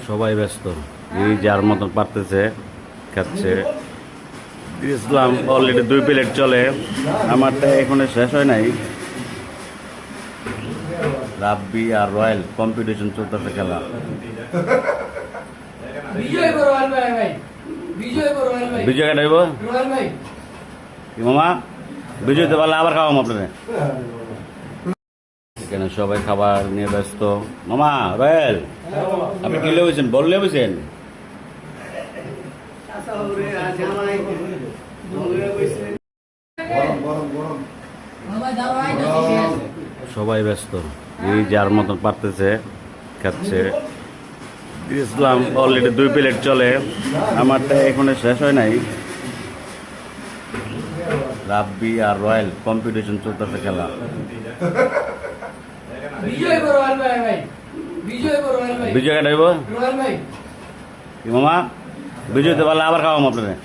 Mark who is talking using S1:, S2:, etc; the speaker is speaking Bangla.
S1: সবাই ব্যস্ত, এই যার মতন পারতেছে খাচ্ছে। ইসলাম অলরেডি 2 প্লেট চলে, আমারটা এখনো শেষ হয় নাই। রাব্বি আর রয়্যাল কম্পিটিশন চলতেছে খেলা। বিজয় কাটাইব কি মামা? বিজয় তো পারলে আবার খাওয়াম আপনাদের। এখানে সবাই খাবার নিয়ে ব্যস্ত। মামা রয়্যাল, আপনি কি লেবেছেন? বল লেবেছেন? সবাই ব্যস্ত, এই যার মতন পারতেছে খাচ্ছে। ইসলাম অলরেডি 2 প্লেট চলে, আমারটা এখনো শেষ হয় নাই। রাব্বি আর রয়্যাল কম্পিটিশন চলতেছে খেলা। বিজয় কাটাইব কি মামা? বিজয় তো পারলে আবার খাওয়াম আপনাদের।